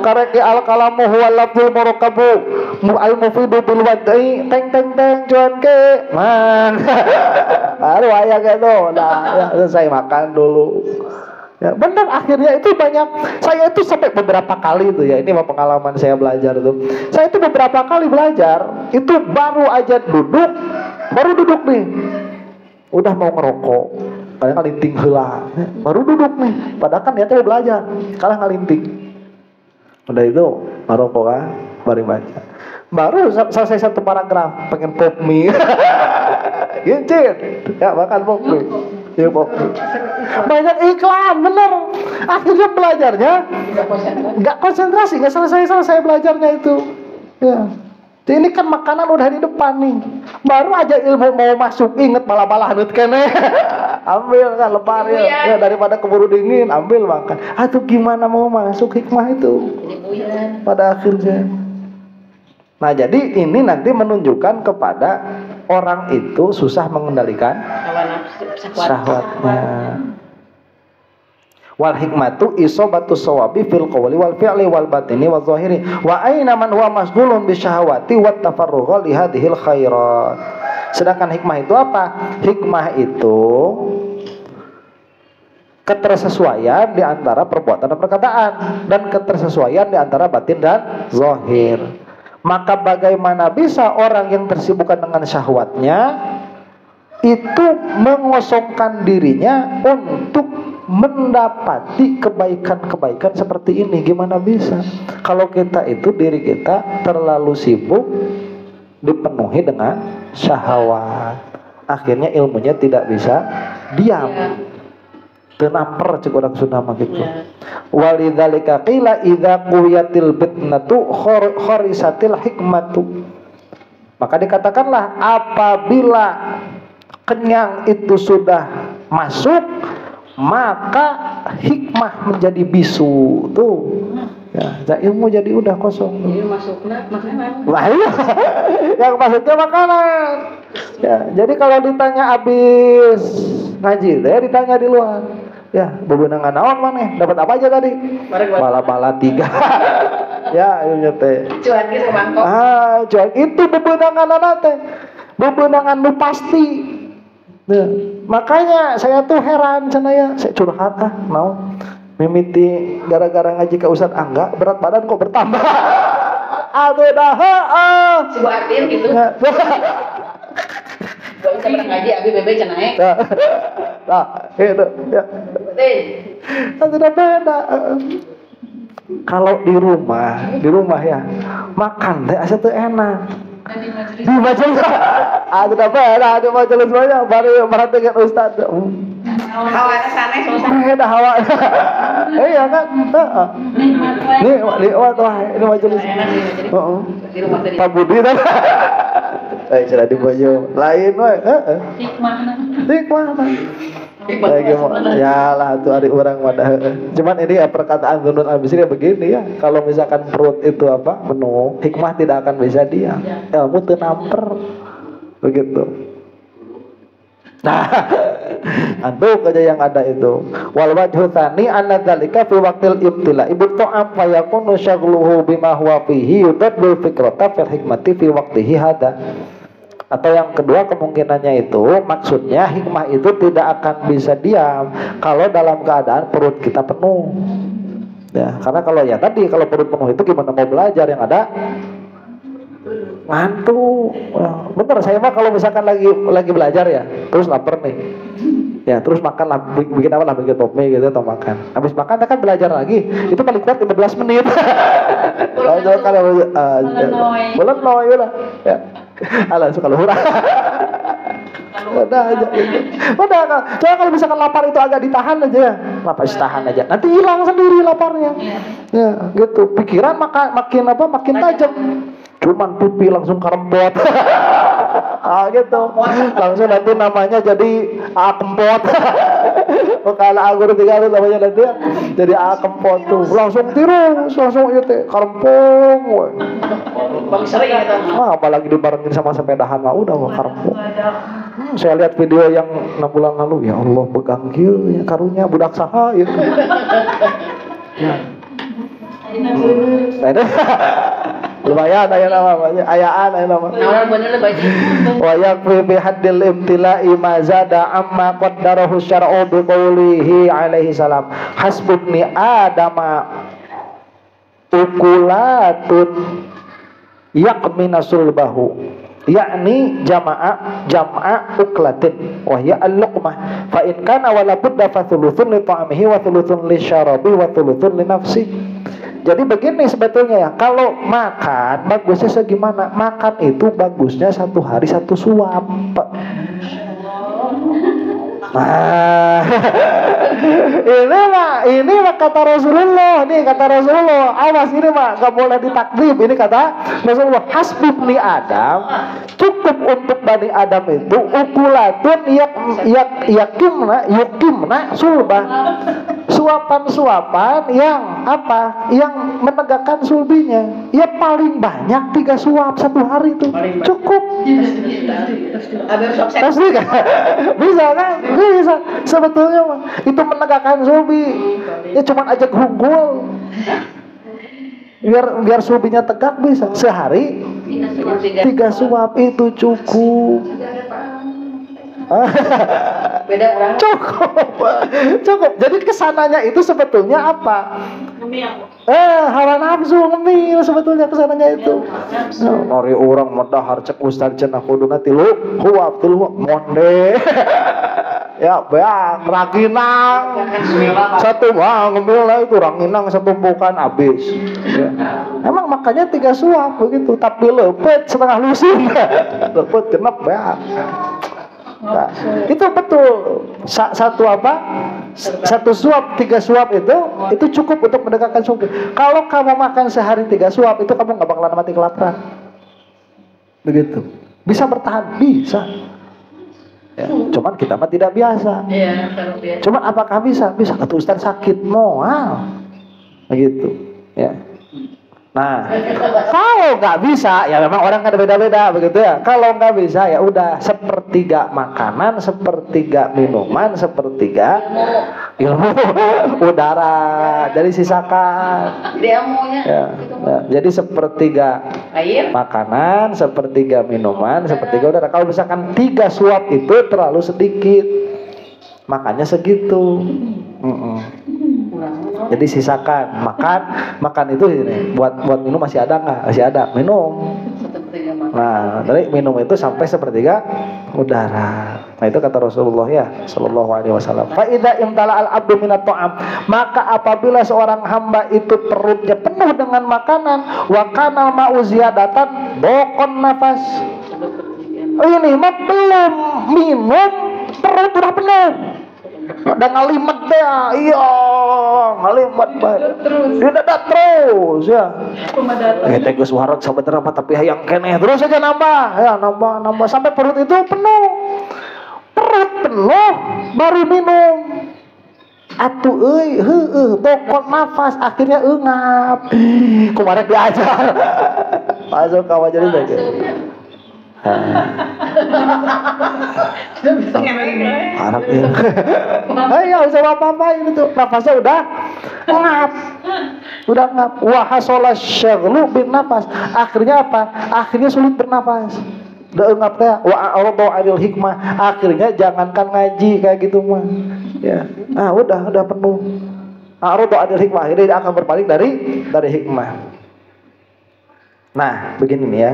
Karena al-kalamu huwa lafzul murakabu al-mufidu bil wad'i teng teng teng cuan ke man. Baru ayah gitu. Nah, ya, selesai makan dulu. Ya, benar, akhirnya itu banyak. Saya itu sampai beberapa kali itu ya, ini pengalaman saya belajar itu. Saya itu beberapa kali belajar, itu baru aja duduk nih. Udah mau ngerokok, kadang ngalinting heula. Baru duduk nih, padahal kan niatnya mau belajar, kalah ngalinting. Udah itu ngerokok kan, baru baca. Baru selesai satu paragraf, pengen pop mie. Gincir, ya makan pop mie. Ya pop mie. Banyak iklan, bener. Akhirnya belajarnya nggak konsentrasi, nggak selesai belajarnya itu. Ya. Jadi ini kan makanan udah di depan nih. Baru aja ilmu mau masuk, inget bala-bala hanut kene. Ambil kan lebar ya. Ya daripada keburu dingin, ambil makan. Aduh gimana mau masuk hikmah itu? Pada akhirnya. Nah, jadi ini nanti menunjukkan kepada orang itu susah mengendalikan syahwatnya. Wal hikmatu isobatu sawabi fil qawli wal fi'li wal batini wal zahiri wa aina man huwa masghulun bi syahawati wat tafarrugha li hadhil khairat. Sedangkan hikmah itu apa? Hikmah itu ketersesuaian di antara perbuatan dan perkataan, dan ketersesuaian di antara batin dan zahir. Maka bagaimana bisa orang yang tersibukkan dengan syahwatnya itu mengosongkan dirinya untuk mendapati kebaikan-kebaikan seperti ini? Gimana bisa? Kalau kita itu, diri kita terlalu sibuk dipenuhi dengan syahwat, akhirnya ilmunya tidak bisa diam. Tenamper cek orang Sunda mah gitu. Walidzalika qila idza quyatil fitnatu kharisatil hikmatu. Maka dikatakanlah apabila kenyang itu sudah masuk, maka hikmah menjadi bisu tuh. Ya, ilmu jadi udah kosong. Jadi masuknya makanan. Wah, iya. Yang masuknya makanan. Ya, jadi kalau ditanya habis ngaji, ya ditanya di luar. Ya, bebenangan naon maneh? Dapat apa aja tadi? Bala-bala 3. Ya, ilmu teh. Cuan ge samangkok. Cuan itu bebenangan teh. Bebenangan nu pasti. Nah, makanya saya tuh heran cenah, saya curhat mau mimiti gara-gara ngaji ke Ustaz Angga, berat badan kok bertambah. Aduh dah si Batin gitu. Gak bisa pernah ngaji abi bebe cenah. Nah, itu ya. Aduh dah beda. Kalau di rumah ya makan teh asa teu enak. Di majelis ada apa? Ada majelis banyak baru merhatikan Ustaz. Hawa sana susah. Ada hawa. Iya kan? Ini ini majelis. Heeh. Pak Budi kan. Sudah di bojo. Lain we. Heeh. Hikmah. Ya lah tuh ada orang wadah. Cuman ini ya perkataan Dzunun al-Bisri begini ya. Kalau misalkan perut itu penuh, hikmah tidak akan bisa diam. Ilmu teu namper. Begitu. Nah, antuk aja yang ada itu. Wal wajhu tsani anna dzalika fi waqtil ibtila. Ibu ta'am fa yakunu syaghluhu bima huwa fihi yudad bil fikrata fil hikmati fi waqtihi hada. Atau yang kedua kemungkinannya itu maksudnya hikmah itu tidak akan bisa diam kalau dalam keadaan perut kita penuh. Ya, karena kalau ya tadi kalau perut penuh itu gimana mau belajar, yang ada ngantuk. Bener, saya mah kalau misalkan lagi belajar ya, terus lapar nih. Ya, terus makan lah, bikin apa lah, bikin topi gitu atau makan. Habis makan kan belajar lagi. Itu paling kuat 15 menit. Kalau bulan noy lah. Ya. Alah suka luhur. Udah aja. Udah kan. Coba kalau misalkan lapar itu agak ditahan aja. Lapar tahan aja. Nanti hilang sendiri laparnya. Ya, gitu. Pikiran makin tajam. Cuman pipi langsung kerempot. Gitu. Langsung nanti namanya jadi kempot. Kalau agur 3 namanya nanti jadi kempot tuh. Langsung tirus, langsung itu kerempong. Bang sering itu. Apalagi dibarengin sama sepedahan mah udah kerempong. Saya lihat video yang 6 bulan lalu, ya Allah pegang kieu ya karunya budak saha ya. Ya. Lumayan aya nama ayaan aya nama. Naon bener baji. Wa yakfi bi haddil imtila'i ma zada amma qaddarahu syar'u bi qoulihi alaihi salam. Hasbubni adama ukulatun yakmina sulbahu. Yakni jam'a uklatin wa hiya al-luqmah fa in kana wala budda fa thuluthun li ta'amihi wa thuluthun li syarabi wa thuluthun li nafsi. Jadi begini sebetulnya ya, kalau makan bagusnya segimana? Makan itu bagusnya 1 hari 1 suap. Nah, ini mah kata Rasulullah, nih kata Rasulullah. Awas ini mah gak boleh ditakdim. Ini kata Rasulullah, hasbubni Adam, cukup untuk Bani Adam itu ukulatun yukimna sulbah. Suapan-suapan yang apa? Yang menegakkan sulbinya. Ya paling banyak 3 suap 1 hari itu. Cukup. Pasti kan? Bisa kan? Bisa. Sebetulnya mah itu menegakkan sulbi. Ya cuma ajak hugul. Biar sulbinya tegak bisa. Sehari 3 suap itu cukup. Cukup. Jadi kesananya itu sebetulnya apa? Hawa nafsu ngemil sebetulnya kesananya itu. Nori orang medahar cek ustaz cenah kuduna tilu huap monde. Ya beak raginang. Satu ngemil lah itu ranginang setumpukan habis. Ya. Emang makanya 3 suap begitu, tapi lepet setengah lusin. Lepet genep beak. Nah, itu betul. Satu suap 3 suap itu cukup untuk mendekatkan sulbi. Kalau kamu makan sehari 3 suap itu kamu nggak bakalan mati kelaparan. Begitu. Bisa bertahan, bisa. Ya, cuman kita mah tidak biasa. Cuman apakah bisa? Bisa. Kata Ustaz sakit moal. Begitu. Ya. Nah, kalau nggak bisa, ya memang orang kan beda-beda begitu ya. Kalau nggak bisa, ya udah 1/3 makanan, 1/3 minuman, 1/3 ilmu udara. Jadi sisakan. Ya. Jadi 1/3 air, makanan, 1/3 minuman, 1/3 udara. Kalau misalkan 3 suap itu terlalu sedikit, makanya segitu. Jadi sisakan makan itu ini buat minum masih ada nggak? Masih ada, minum. Nah, dari minum itu sampai 1/3 udara. Nah, itu kata Rasulullah ya sallallahu alaihi wasallam. Fa idza imtala al abdu minat ta'am, maka apabila seorang hamba itu perutnya penuh dengan makanan, wa kana ma'u ziyadatan bokon nafas. Ini mah belum minum perut udah penuh. Dan ngalimet deh, iya ngalimet baik. Dia dadak terus ya. Tegas warak sabenerna mah tapi hayang keneh terus aja nambah, ya nambah sampai perut itu penuh. Perut penuh baru minum. Atuh bokot nafas akhirnya ngap. Kemarin diajar. Masuk kawan jadi baik. Harap ya. Ayo bisa apa-apain itu. Nafasnya udah ngap. Wa hasala syaghlu bin nafas. Akhirnya apa? Akhirnya sulit bernafas. Deungap teh wa a'radu 'anil hikmah. Akhirnya jangankan ngaji kayak gitu mah. Ya. Udah penuh. A'radu 'anil hikmah. Jadi dia akan berpaling dari hikmah. Nah, begini nih ya.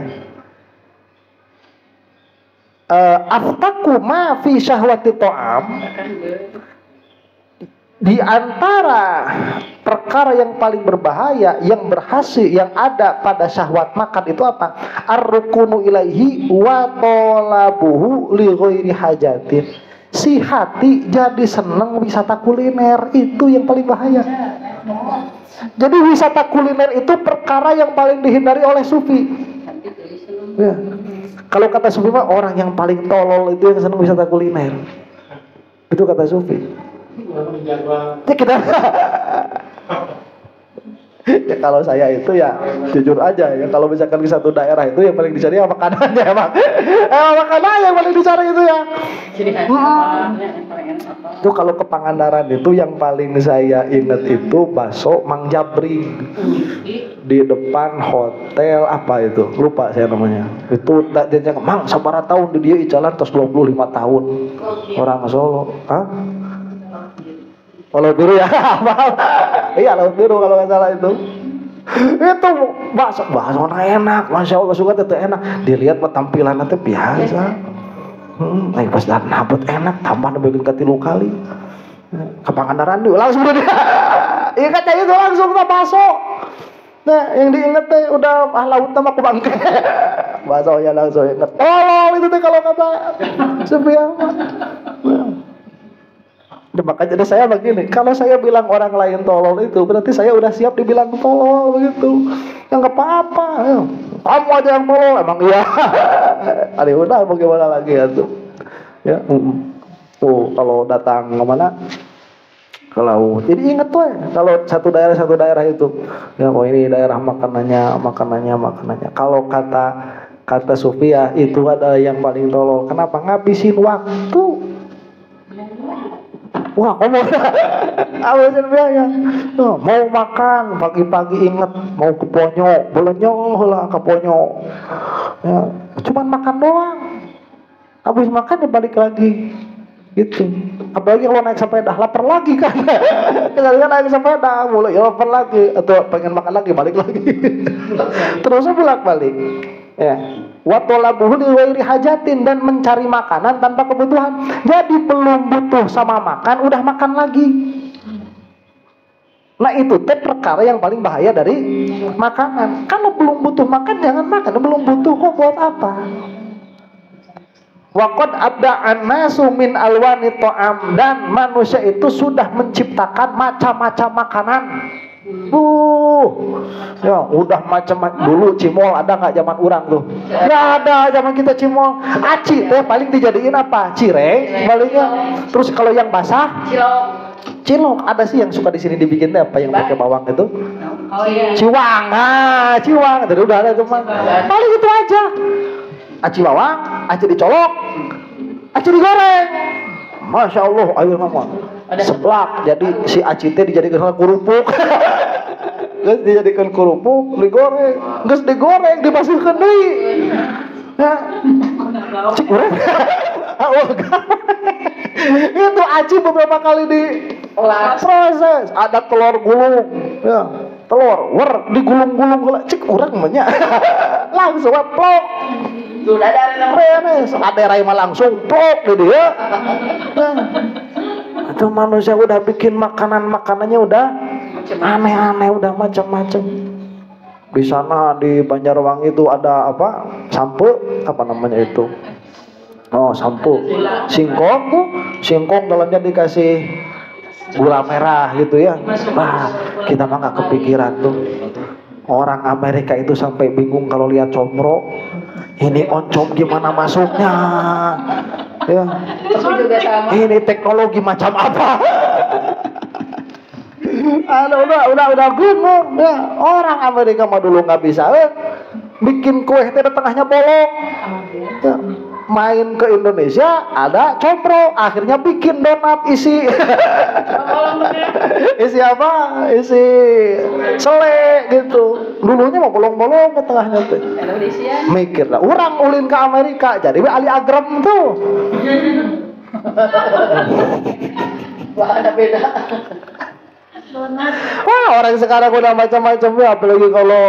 Aftaku ma fi syahwati ta'am. Di antara perkara yang paling berbahaya, yang berhasil, yang ada pada syahwat makan itu apa? Ar-rukunu ilaihi wa talabuhu li ghairi hajatin. Si hati jadi seneng wisata kuliner, itu yang paling bahaya. Jadi wisata kuliner itu perkara yang paling dihindari oleh sufi. Ya. Kalau kata sufi mah orang yang paling tolol itu yang seneng wisata kuliner. Itu kata sufi. Ya kita ya kalau saya itu ya jujur aja ya, kalau misalkan di satu daerah itu yang paling dicari makanannya emang makanan yang paling dicari itu ya. Itu kalau ke Pangandaran itu yang paling saya ingat itu bakso Mang Jabring di depan hotel apa itu lupa saya namanya. Itu dia Mang sabaraha tahun di dia jalan tos 25 tahun orang Solo. Laut Biru ya, iya Laut Biru kalau nggak salah itu bakso enak, masya Allah suka itu enak. Dilihat tampilannya tuh biasa, pas dan nabut enak, tambah bikin ketilu kali. Ke Pangandaran dulu langsung dia, iya kata itu langsung ke bakso. Nah yang diinget teh udah laut sama ke bangke, bakso ya langsung inget. Itu teh kalau kata Sufyan. Makanya saya begini, kalau saya bilang orang lain tolol itu berarti saya udah siap dibilang tolol begitu. Ya nggak apa-apa, kamu aja yang tolol emang iya. Ada udah bagaimana lagi ya tuh. Ya, kalau datang kemana? Kalau jadi ingat tuh kalau satu daerah itu, ya ini daerah makanannya. Kalau kata Sufia itu adalah yang paling tolol. Kenapa? Ngabisin waktu. Wah, kamu awasin biaya. Mau makan pagi-pagi inget mau ke Ponyo, belenyo lah ke Ponyo. Ya, cuman makan doang. Habis makan ya balik lagi. Gitu. Apalagi kalau naik sepeda, lapar lagi kan. Kita naik sepeda, mulai ya lapar lagi atau pengen makan lagi, balik lagi. Terusnya bolak-balik. Ya. Wa talabuhu li ghairi hajatin, dan mencari makanan tanpa kebutuhan. Jadi belum butuh sama makan udah makan lagi. Nah itu perkara yang paling bahaya dari makanan. Kalau belum butuh makan jangan makan. Belum butuh kok buat apa? Wa qad abda'an nasu min alwani ta'am, dan manusia itu sudah menciptakan macam-macam makanan. Ya udah macam-macam. Dulu cimol ada nggak zaman orang tuh? Nggak ada zaman kita cimol. Aci teh paling dijadiin apa? Cireng palingnya. Terus kalau yang basah cilok. Ada sih yang suka di sini dibikin teh apa yang pakai bawang itu? Ciwang. Ciwang. Tadi udah ada teman. Paling itu aja. Aci bawang, aci dicolok, aci digoreng. Masya Allah, ayo mama. Seblak, jadi si aci teh dijadikan kerupuk. Geus dijadikan kerupuk, digoreng. Geus digoreng, dipasirkeun deui. Ya. Cik urang. Itu aci beberapa kali di proses. Ada telur gulung, ya. Telur, digulung-gulung, cik urang mah nya. Langsung plok. Sudah ada beres, ada mah langsung plok di dia. Itu manusia udah bikin makanannya udah aneh-aneh, udah macam-macam. Di sana di Banjarwangi itu ada apa? Sampo, apa namanya itu? Oh, sampo. Singkong tuh, singkong dalamnya dikasih gula merah gitu ya. Kita mah nggak kepikiran tuh. Orang Amerika itu sampai bingung kalau lihat combro. Ini oncom gimana masuknya? Ya. Ini teknologi macam apa? Udah bingung. Ya. Orang Amerika mah dulu nggak bisa. Bikin kue teh tengahnya bolong. Ya. Main ke Indonesia ada combro, akhirnya bikin donat isi isi apa? Isi sele gitu. Dulunya mau bolong-bolong ke tengahnya tuh. Mikir lah, orang ulin ke Amerika jadi Ali Agrem tuh. Wah, ada beda. Wah, orang sekarang udah macam-macam ya, apalagi kalau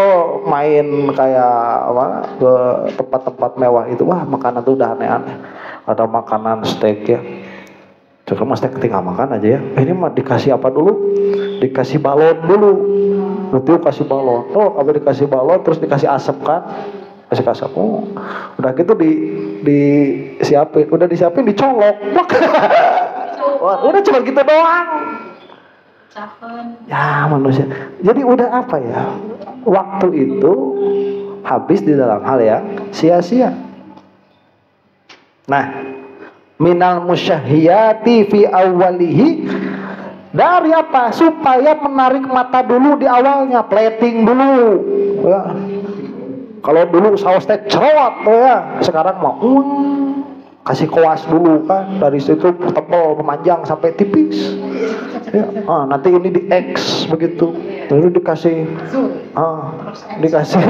main kayak apa ke tempat-tempat mewah itu, wah makanan tuh udah aneh-aneh. Ada makanan steak ya. Cuma steak tinggal makan aja ya. Ini mah dikasih apa dulu? Dikasih balon dulu. Nanti kasih balon. Oh, apa dikasih balon terus dikasih asap kan? Kasih asap. Oh, udah gitu disiapin, udah disiapin dicolok. Wah, udah cuma gitu doang. Ya manusia. Jadi udah apa ya? Waktu itu habis di dalam hal yang sia-sia. Nah, minal musyahiyati fi awwalihi, dari apa? Supaya menarik mata dulu di awalnya, plating dulu. Ya. Kalau dulu saus teh cerot tuh ya, sekarang mah kasih kuas dulu kan, dari situ tebal memanjang sampai tipis. Ya, nanti ini di X begitu, lalu dikasih, dikasih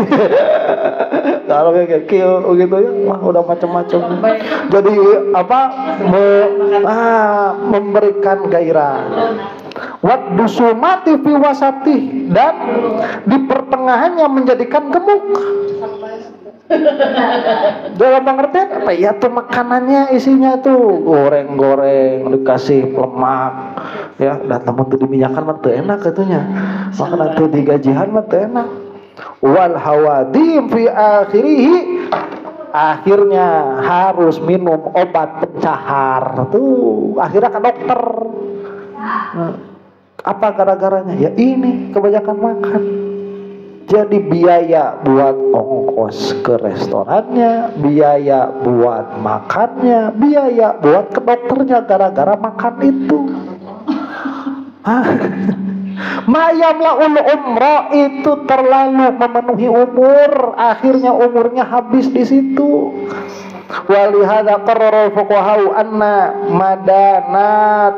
kalau kayak kill begitu ya, wah udah macam-macam. Jadi apa? Memberikan gairah. Waddu sumati fi wasatih, dan di pertengahannya menjadikan gemuk. Dalam pengertian apa ya tuh, makanannya isinya tuh goreng-goreng dikasih lemak ya, dan temen tuh diminyakan mah teu enak katanya, makanan tuh digajihan mah teu enak. Wal hawadim fi akhirih, akhirnya harus minum obat pencahar tuh, akhirnya ke dokter. Apa gara-garanya? Ya ini kebanyakan makan. Jadi biaya buat ongkos ke restorannya, biaya buat makannya, biaya buat ke dokternya gara-gara makan itu. Mayamlaul umroh itu terlalu memenuhi umur, akhirnya umurnya habis di situ. Walihada qarrara fuqahau anna madana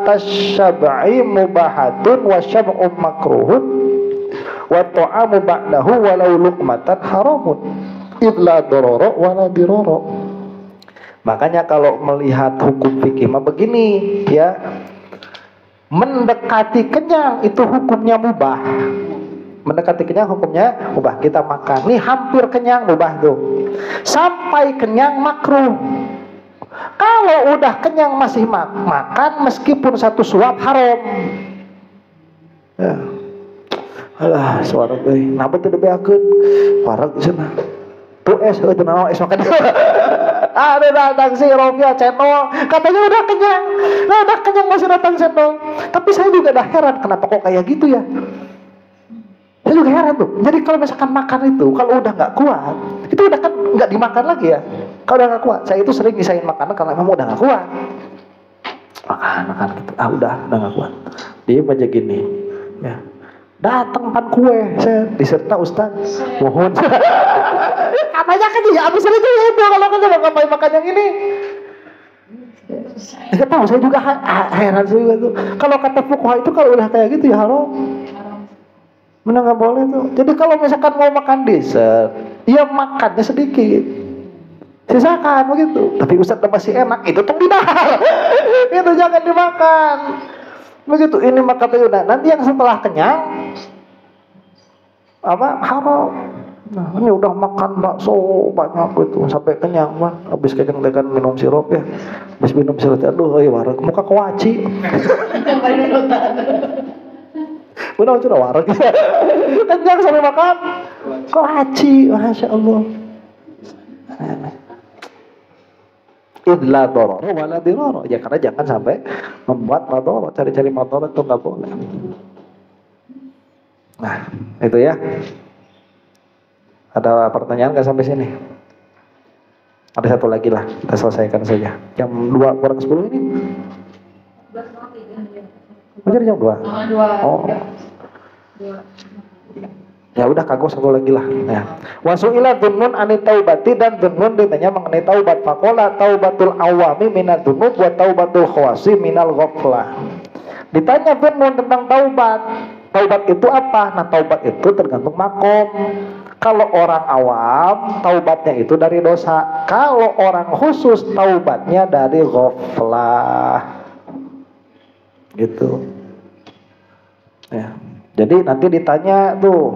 tasyab'i mubahatun wa syab'un makruhun wa ta'amu ba'dahu walau luqmatan haramun idla dororo wala diroro. Makanya kalau melihat hukum fikih mah begini ya, mendekati kenyang itu hukumnya mubah. Mendekati kenyang hukumnya mubah. Kita makan nih hampir kenyang mubah tuh, sampai kenyang makruh. Kalau udah kenyang masih makan meskipun satu suap haram ya. Alah, suara euy, napa teu dibeakeun? Wareg cenah. Tuh teu naon makan. Ada datang si Romnya cendol, katanya udah kenyang. Nah, udah kenyang masih datang cendol. Tapi saya juga udah heran kenapa kok kayak gitu ya. Saya juga heran tuh. Jadi kalau misalkan makan itu, kalau udah nggak kuat, itu udah kan nggak dimakan lagi ya. Kalau udah nggak kuat, saya itu sering ngisain makanan karena memang udah nggak kuat. Makan gitu, udah nggak kuat. Dia aja gini, ya. Datang pan kue, saya diserta Ustaz, mohon. Katanya kan ya abis itu itu kalau kan mau makan yang ini. Nggak tahu, saya juga heran juga tuh. Kalau kata fuqaha itu kalau udah kayak gitu ya haram. Mana nggak boleh tuh. Jadi kalau misalkan mau makan dessert, ya makannya sedikit, sisakan begitu. Tapi Ustaz masih enak, itu tuh tidak. Itu jangan dimakan. Begitu ini maka udah. Nanti yang setelah kenyang apa haram. Nah ini udah makan bakso banyak gitu sampai kenyang mah. Habis kenyang dengan minum sirup ya. Habis minum sirup, aduh wareg muka kewaci. Benar sudah wareg. Kenyang sampai makan kewaci, masya Allah. Idla dororo wala diroro, ya karena jangan sampai membuat madoro, cari-cari madoro itu nggak boleh. Nah itu ya. Ada pertanyaan nggak sampai sini? Ada satu lagi lah, kita selesaikan saja. Jam 2 kurang 10 ini. Jadi jam 2. Oh. Ya udah kagok satu lagi lah ya. Wasu'ila dhunnun ani taubati, dan dhunnun ditanya mengenai taubat. Faqala taubatul awami minad dzunub wa taubatul khawasi minal ghaflah. Ditanya dhunnun tentang taubat. Taubat itu apa? Nah, taubat itu tergantung makom. Kalau orang awam, taubatnya itu dari dosa. Kalau orang khusus, taubatnya dari ghaflah. Gitu. Ya. Jadi nanti ditanya tuh.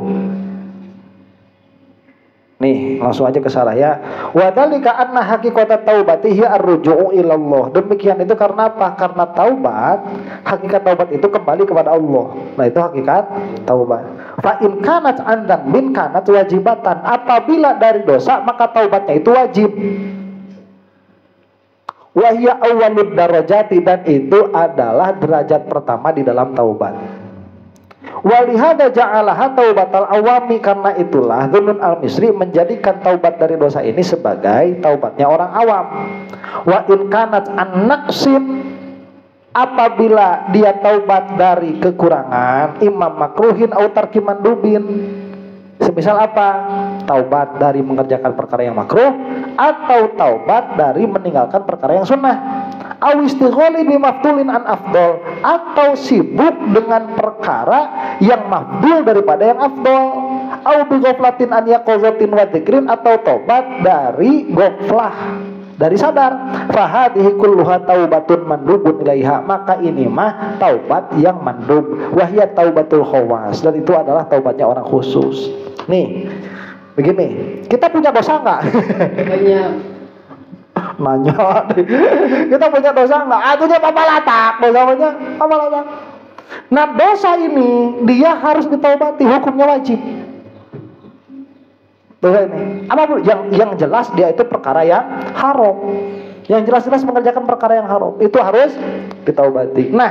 Nih, langsung aja ke sarah ya. Wa dzalika anna haqiqata taubati hiya ar-ruju'u ilallah. Demikian itu karena apa? Karena taubat, hakikat taubat itu kembali kepada Allah. Nah, itu hakikat taubat. Fa in kanat andan bin kanat wajibatan. Apabila dari dosa, maka taubatnya itu wajib. Wa hiya awwalud darajati, dan itu adalah derajat pertama di dalam taubat. Walihada ja'alaha taubatal awami, karena itulah Dzunun al-Misri menjadikan taubat dari dosa ini sebagai taubatnya orang awam. Wa in kanat an naqsin, apabila dia taubat dari kekurangan, imam makruhin au tarki mandubin. Semisal apa? Taubat dari mengerjakan perkara yang makruh, atau taubat dari meninggalkan perkara yang sunnah. Au istigholi bimafdulin an afdol, atau sibuk dengan perkara yang mafdul daripada yang afdol. Au bighaflatin an yaqazatin wa dzikrin, atau taubat dari ghaflah, dari sadar. Fahadhihi kulluha taubatun mandubun ilaiha, maka ini mah taubat yang mandub. Wahya taubatul khawas, dan itu adalah taubatnya orang khusus. Nih, begini, kita punya dosa nggak? Banyak. Nanya, kita punya dosa nggak? Atuhnya apa latak, dosanya apa latak? Nah, dosa ini dia harus ditaubati, hukumnya wajib. Dosa ini, apa yang jelas dia itu perkara yang haram, yang jelas-jelas mengerjakan perkara yang haram, itu harus ditaubati. Nah,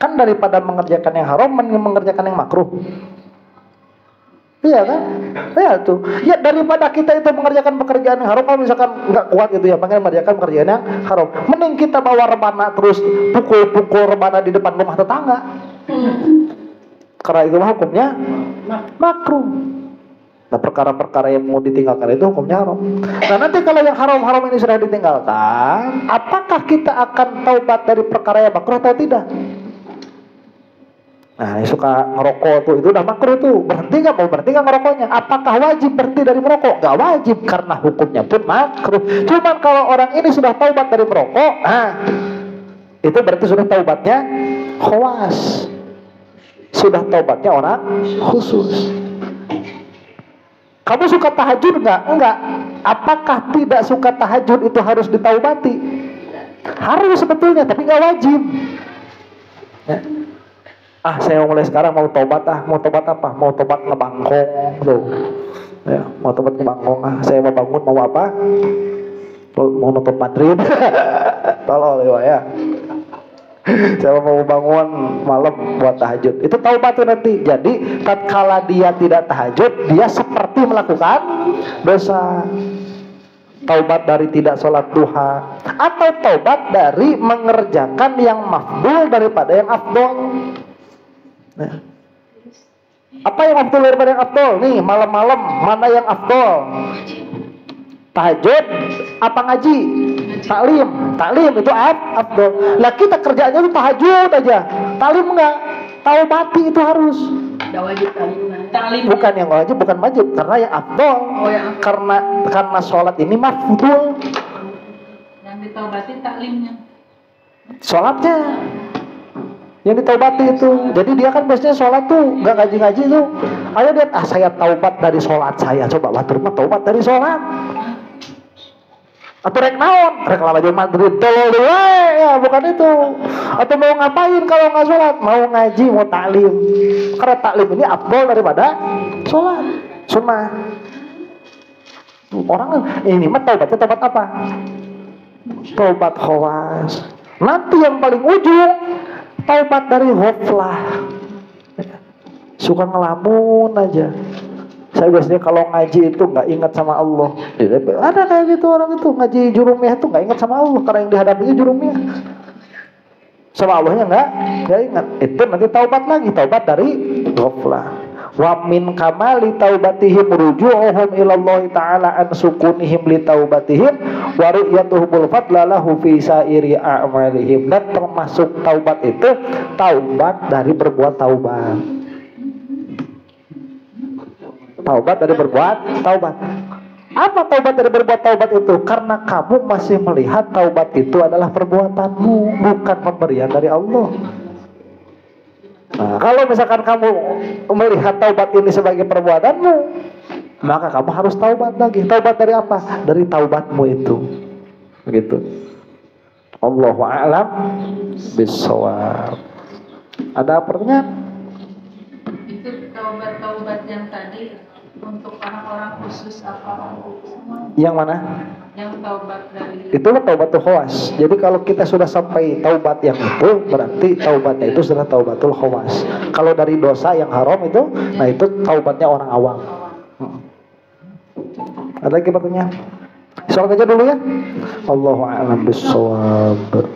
kan daripada mengerjakan yang haram, mending mengerjakan yang makruh. Iya kan? Ya tuh. Ya, daripada kita itu mengerjakan pekerjaan yang haram, kalau misalkan nggak kuat gitu ya, pengen mengerjakan pekerjaan yang haram, mending kita bawa rebana terus pukul-pukul rebana di depan rumah tetangga. Karena itu hukumnya makruh. Nah, perkara-perkara yang mau ditinggalkan itu hukumnya haram. Nah, nanti kalau yang haram-haram ini sudah ditinggalkan, apakah kita akan taubat dari perkara yang makruh atau tidak? Nah, yang suka ngerokok tuh, itu udah makruh tuh. Berhenti nggak? Mau berhenti nggak ngerokoknya? Apakah wajib berhenti dari merokok? Nggak wajib, karena hukumnya pun makruh. Cuman kalau orang ini sudah taubat dari merokok, nah, itu berarti sudah taubatnya khawas. Sudah taubatnya orang khusus. Kamu suka tahajud nggak? Enggak. Apakah tidak suka tahajud itu harus ditaubati? Harus sebetulnya, tapi nggak wajib. Ya. Saya mau mulai sekarang mau tobat mau tobat apa? Mau tobat ngebangkong tuh. Ya, mau tobat ngebangkong. Saya mau bangun mau apa? Mau nonton Madrid. Tolong ya. Saya mau bangun malam buat tahajud. Itu taubat tuh nanti. Jadi tatkala dia tidak tahajud, dia seperti melakukan dosa. Taubat dari tidak sholat duha, atau taubat dari mengerjakan yang mafdul daripada yang afdol. Nah, apa yang afdol daripada yang afdol? Nih, malam-malam mana yang afdol? Tahajud apa ngaji? Taklim itu afdol. Lah kita kerjanya itu tahajud aja. Taklim enggak? Taubati itu harus. Tidak wajib taklim. Bukan yang wajib, bukan wajib, karena yang afdol. Karena sholat ini mafdul. Yang ditaubatin taklimnya. Sholatnya yang ditaubati itu. Jadi dia kan biasanya sholat tuh nggak ngaji-ngaji tuh. Ayo lihat, saya taubat dari sholat saya. Coba batur mah taubat dari sholat. Atau rek naon? Rek lawan Madrid tolol ya, bukan itu. Atau mau ngapain kalau nggak sholat? Mau ngaji, mau taklim. Karena taklim ini afdol daripada sholat sunnah. Orang ini mah taubatnya taubat apa? Taubat khawas. Nanti yang paling ujung taubat dari ghaflah. Suka ngelamun aja. Saya biasanya kalau ngaji itu nggak ingat sama Allah. Ada kayak gitu orang itu ngaji jurumiyah itu nggak ingat sama Allah karena yang dihadapinya jurumiyah. Sama Allahnya nggak ingat. Itu nanti taubat lagi, taubat dari ghaflah. Wa min kamali taubatihim ruju'uhum ila Allah taala an sukunihim li taubatihim wa ru'yatuhumul fadla lahu fi sairi a'malihim. Dan termasuk taubat itu taubat dari berbuat taubat. Taubat dari berbuat taubat. Apa taubat dari berbuat taubat itu? Karena kamu masih melihat taubat itu adalah perbuatanmu, bukan pemberian dari Allah. Nah, kalau misalkan kamu melihat taubat ini sebagai perbuatanmu, maka kamu harus taubat lagi. Taubat dari apa? Dari taubatmu itu. Begitu. Allahu a'lam bishawab. Ada pertanyaan? Itu taubat-taubat yang tadi untuk orang-orang khusus apa semua? Yang mana? Yang taubat dari Itu taubatul khawas. Jadi kalau kita sudah sampai taubat yang itu, berarti taubatnya itu sudah taubatul khawas. Kalau dari dosa yang haram itu, nah itu taubatnya orang awam. Ada lagi pertanyaan? Soal aja dulu ya. Allahu a'lam bishawab.